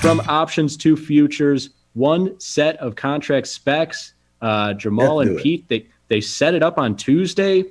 from options to futures, one set of contract specs. Jermal and Pete, they set it up on Tuesday,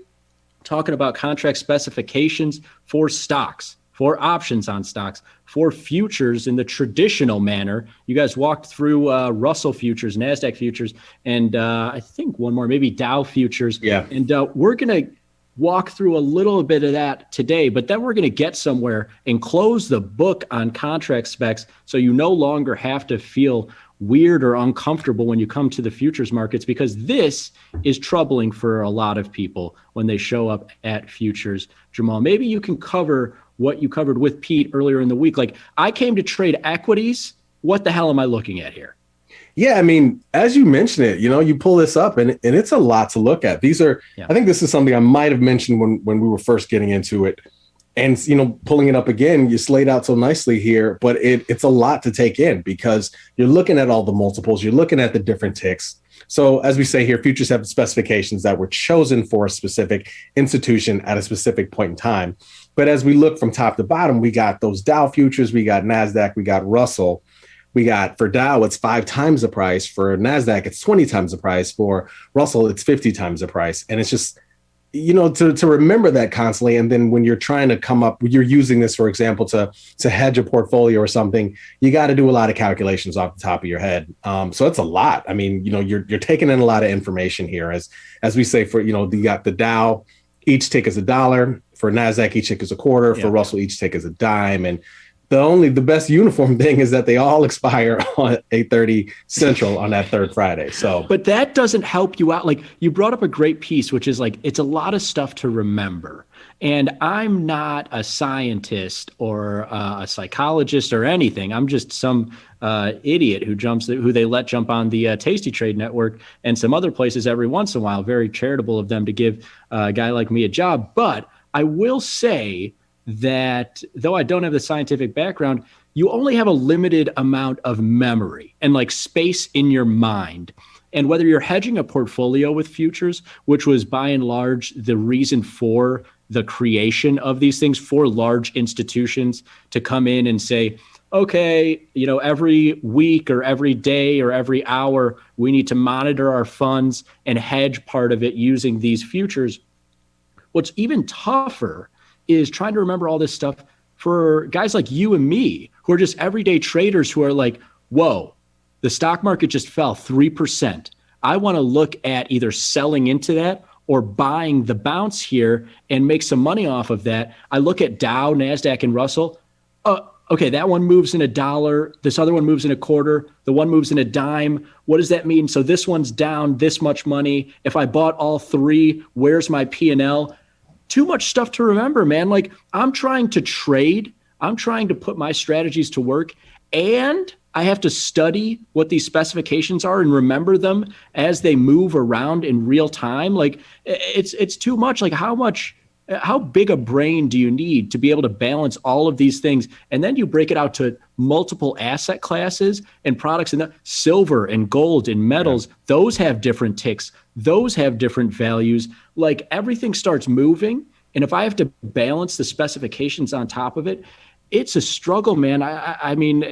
talking about contract specifications for stocks, for options on stocks, for futures in the traditional manner. You guys walked through Russell futures, NASDAQ futures, and I think one more, maybe Dow futures. Yeah. And we're going to walk through a little bit of that today, but then we're going to get somewhere and close the book on contract specs so you no longer have to feel weird or uncomfortable when you come to the futures markets, because this is troubling for a lot of people when they show up at futures. Jermal, maybe you can cover what you covered with Pete earlier in the week. Like, I came to trade equities. What the hell am I looking at here? Yeah, I mean, as you mentioned it, you pull this up and it's a lot to look at. These are, I think this is something I might have mentioned when we were first getting into it. And, pulling it up again, you laid out so nicely here, but it's a lot to take in because you're looking at all the multiples, you're looking at the different ticks. So as we say here, futures have specifications that were chosen for a specific institution at a specific point in time. But as we look from top to bottom, we got those Dow futures, we got NASDAQ, we got Russell. We got for Dow, it's 5 times the price. For NASDAQ, it's 20 times the price. For Russell, it's 50 times the price. And it's just, to remember that constantly. And then when you're trying to come up, you're using this, for example, to hedge a portfolio or something, you got to do a lot of calculations off the top of your head. So it's a lot. I mean, you're taking in a lot of information here. As we say, for, you got the Dow, each tick is $1. For NASDAQ, each tick is a quarter. For Russell, each tick is a dime. And the best uniform thing is that they all expire on 8:30 Central on that third Friday. So, but that doesn't help you out. Like, you brought up a great piece, which is like, it's a lot of stuff to remember. And I'm not a scientist or a psychologist or anything. I'm just some idiot who they let jump on the Tasty Trade Network and some other places every once in a while. Very charitable of them to give a guy like me a job. But I will say that though I don't have the scientific background, you only have a limited amount of memory and like space in your mind. And whether you're hedging a portfolio with futures, which was by and large the reason for the creation of these things, for large institutions to come in and say, okay, every week or every day or every hour, we need to monitor our funds and hedge part of it using these futures. What's even tougher is trying to remember all this stuff for guys like you and me, who are just everyday traders who are like, whoa, the stock market just fell 3%. I want to look at either selling into that or buying the bounce here and make some money off of that. I look at Dow, NASDAQ, and Russell. Okay, that one moves in $1. This other one moves in a quarter. The one moves in a dime. What does that mean? So this one's down this much money. If I bought all three, where's my P&L? Too much stuff to remember, man. Like, I'm trying to trade. I'm trying to put my strategies to work. And I have to study what these specifications are and remember them as they move around in real time. Like, it's too much. Like, how big a brain do you need to be able to balance all of these things? And then you break it out to multiple asset classes and products, and silver and gold and metals. Yeah. Those have different ticks. Those have different values. Like, everything starts moving. And if I have to balance the specifications on top of it, it's a struggle, man. I mean,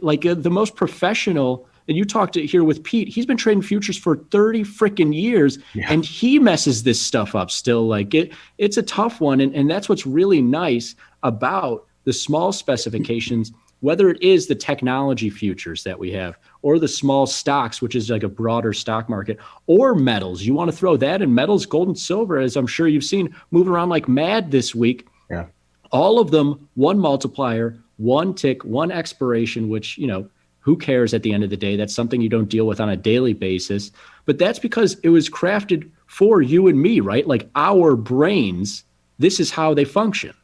like the most professional, and you talked here with Pete, he's been trading futures for 30 freaking years, and he messes this stuff up still. Like, it's a tough one. And that's what's really nice about the small specifications, whether it is the technology futures that we have, or the small stocks, which is like a broader stock market, or metals. You want to throw that in metals, gold and silver, as I'm sure you've seen, moving around like mad this week. Yeah. All of them, one multiplier, one tick, one expiration, which, who cares at the end of the day? That's something you don't deal with on a daily basis. But that's because it was crafted for you and me, right? Like, our brains, this is how they function.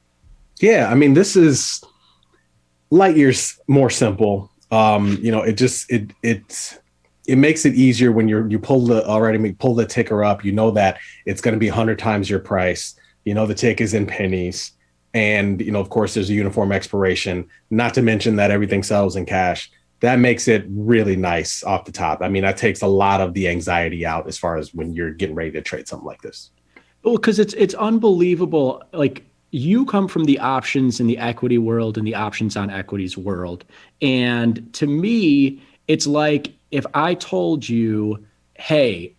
Yeah, I mean, this is light years more simple. It makes it easier when you pull the ticker up. You know that it's going to be 100 times your price. The tick is in pennies. And, of course, there's a uniform expiration, not to mention that everything sells in cash. That makes it really nice off the top. I mean, that takes a lot of the anxiety out as far as when you're getting ready to trade something like this. Well, because it's unbelievable. Like, you come from the options in the equity world and the options on equities world. And to me, it's like if I told you, hey,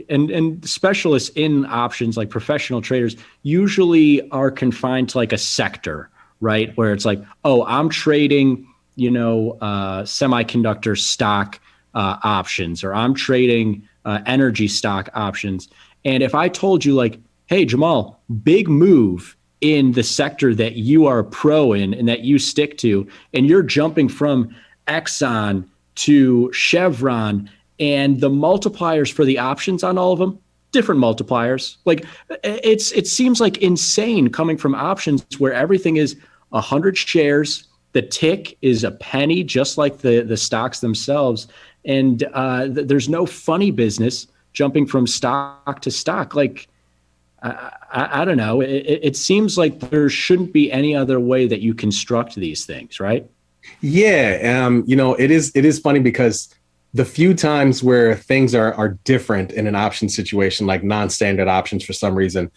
and specialists in options like professional traders usually are confined to like a sector, right? Where it's like, oh, I'm trading, semiconductor stock options, or I'm trading energy stock options. And if I told you like, hey, Jermal, big move in the sector that you are pro in and that you stick to, and you're jumping from Exxon to Chevron, and the multipliers for the options on all of them, different multipliers. Like it seems like insane coming from options where everything is 100 shares, the tick is a penny, just like the stocks themselves, and there's no funny business jumping from stock to stock. Like I don't know. It seems like there shouldn't be any other way that you construct these things, right? Yeah, it is funny because the few times where things are different in an option situation, like non-standard options for some reason,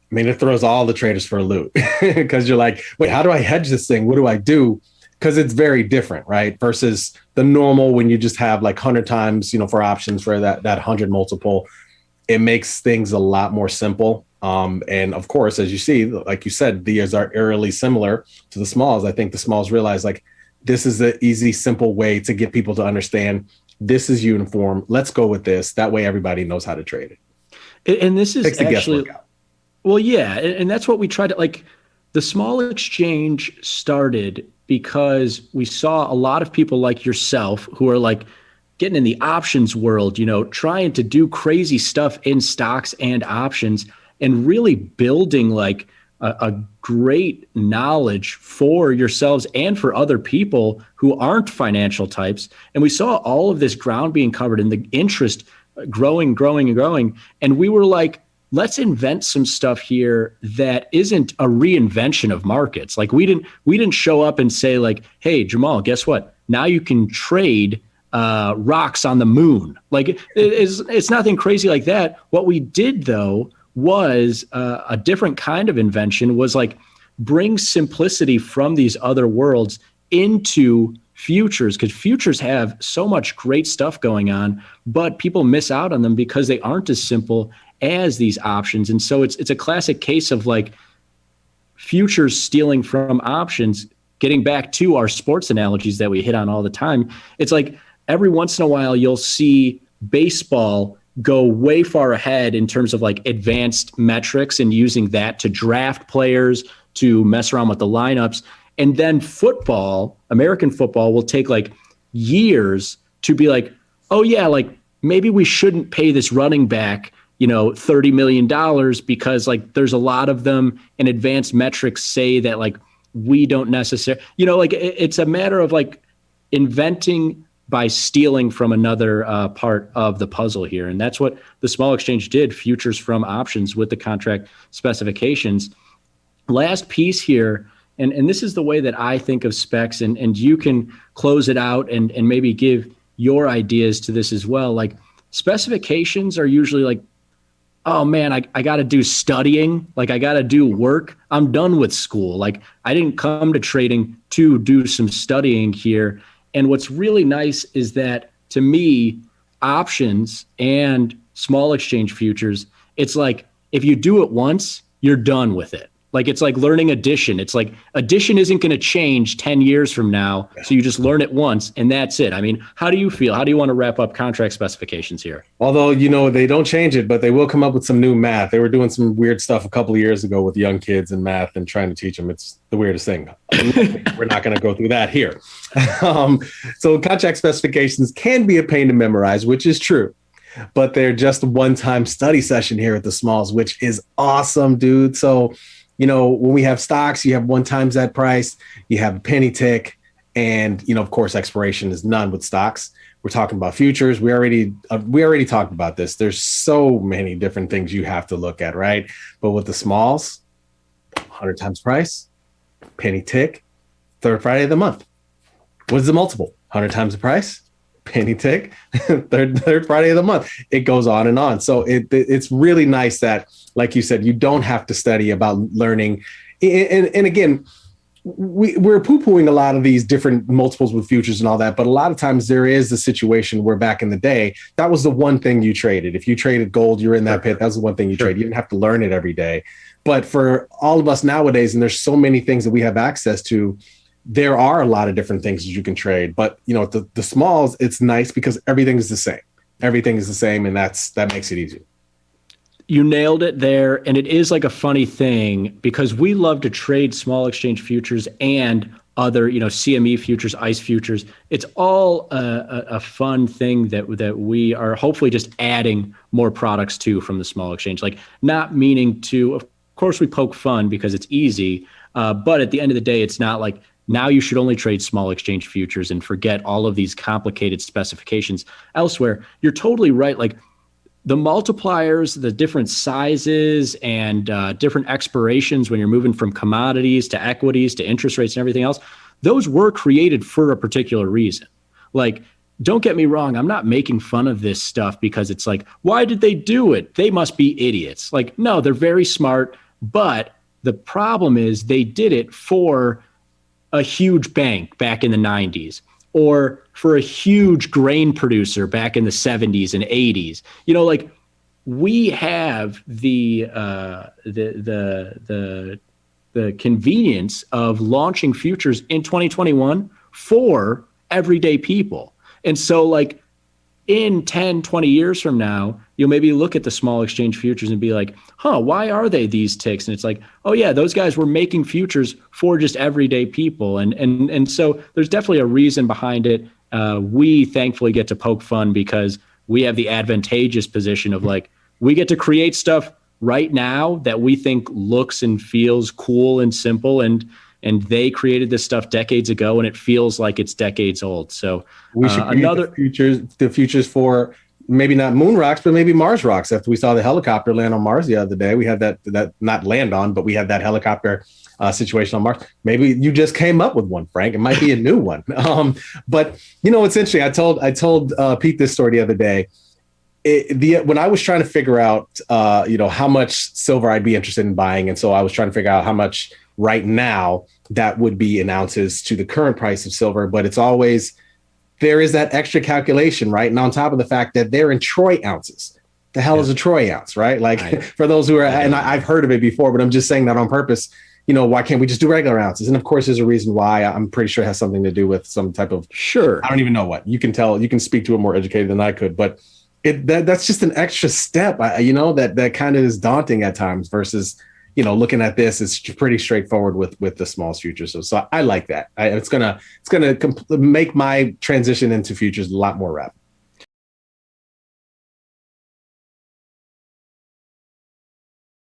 I mean, it throws all the traders for a loop because you're like, wait, how do I hedge this thing? What do I do? Because it's very different, right? Versus the normal when you just have like 100 times, for options for that 100 multiple, it makes things a lot more simple. And of course, as you see, like you said, these are eerily similar to the smalls. I think the smalls realize like this is the easy, simple way to get people to understand this is uniform. Let's go with this. That way everybody knows how to trade it. And this is Takes the actually, guesswork out. well, yeah. And that's what we tried to like. The small exchange started because we saw a lot of people like yourself who are like getting in the options world, trying to do crazy stuff in stocks and options and really building like a great knowledge for yourselves and for other people who aren't financial types. And we saw all of this ground being covered and the interest growing, growing, and growing. And we were like, let's invent some stuff here that isn't a reinvention of markets. Like we didn't show up and say like, hey, Jermal, guess what? Now you can trade rocks on the moon. Like it's nothing crazy like that. What we did though was a different kind of invention, was like bring simplicity from these other worlds into futures, because futures have so much great stuff going on, but people miss out on them because they aren't as simple as these options. And so it's a classic case of like futures stealing from options. Getting back to our sports analogies that we hit on all the time, it's like every once in a while you'll see baseball go way far ahead in terms of like advanced metrics and using that to draft players, to mess around with the lineups. And then football, American football, will take like years to be like, oh yeah, like maybe we shouldn't pay this running back, $30 million because like there's a lot of them and advanced metrics say that like we don't necessarily, like it's a matter of like inventing by stealing from another part of the puzzle here. And that's what the small exchange did, futures from options with the contract specifications. Last piece here, and this is the way that I think of specs, and you can close it out and maybe give your ideas to this as well. Like specifications are usually like, oh man, I got to do studying. Like I got to do work. I'm done with school. Like I didn't come to trading to do some studying here. And what's really nice is that to me, options and small exchange futures, it's like if you do it once, you're done with it. Like it's like learning addition. It's like addition isn't going to change 10 years from now. So you just learn it once and that's it. I mean, how do you feel? How do you want to wrap up contract specifications here? Although, they don't change it, but they will come up with some new math. They were doing some weird stuff a couple of years ago with young kids in math and trying to teach them. It's the weirdest thing. We're not going to go through that here. So contract specifications can be a pain to memorize, which is true. But they're just a one-time study session here at the Smalls, which is awesome, dude. So when we have stocks, you have 1 times that price, you have a penny tick, and of course, expiration is none with stocks. We're talking about futures. We already talked about this. There's so many different things you have to look at, right? But with the smalls, 100 times price, penny tick, third Friday of the month. What is the multiple? 100 times the price, penny tick, third Friday of the month. It goes on and on. So it's really nice that, like you said, you don't have to study about learning And again, we're poo-pooing a lot of these different multiples with futures and all that, but a lot of times there is a situation where back in the day, that was the one thing you traded. If you traded gold, you're in that pit. That was the one thing you traded. You didn't have to learn it every day. But for all of us nowadays, and there's so many things that we have access to, there are a lot of different things that you can trade. But the smalls, it's nice because everything is the same. Everything is the same, and that makes it easy. You nailed it there. And it is like a funny thing because we love to trade small exchange futures and other, CME futures, ICE futures. It's all a fun thing that we are hopefully just adding more products to from the small exchange, like not meaning to, of course we poke fun because it's easy. But at the end of the day, it's not like now you should only trade small exchange futures and forget all of these complicated specifications elsewhere. You're totally right. Like, the multipliers, the different sizes and different expirations when you're moving from commodities to equities to interest rates and everything else, those were created for a particular reason. Like, don't get me wrong, I'm not making fun of this stuff because it's like, why did they do it? They must be idiots. Like, no, they're very smart, but the problem is they did it for a huge bank back in the 90s. Or for a huge grain producer back in the 70s and 80s. Like, we have the convenience of launching futures in 2021 for everyday people. And so, like, in 10, 20 years from now, you'll maybe look at the small exchange futures and be like, why are they these ticks? And it's like, oh yeah, those guys were making futures for just everyday people. And so there's definitely a reason behind it. We thankfully get to poke fun because we have the advantageous position of like, we get to create stuff right now that we think looks and feels cool and simple. And they created this stuff decades ago and it feels like it's decades old. So we should create the futures for maybe not moon rocks, but maybe Mars rocks. After we saw the helicopter land on Mars the other day, we had that not land on, but we had that helicopter situation on Mars. Maybe you just came up with one, Frank. It might be a new one. But it's interesting. I told Pete this story the other day. When I was trying to figure out, how much silver I'd be interested in buying, and so I was trying to figure out how much right now that would be in ounces to the current price of silver, but it's always, there is that extra calculation, right? And on top of the fact that they're in troy ounces. The hell is a troy ounce, right? Like, for those who are, and I've heard of it before, but I'm just saying that on purpose. Why can't we just do regular ounces? And of course, there's a reason why. I'm pretty sure it has something to do with some type of, I don't even know what. You can speak to it more educated than I could, but that's just an extra step, that kind of is daunting at times versus, looking at this, it's pretty straightforward with the small futures. So I like that. It's gonna make my transition into futures a lot more rapid.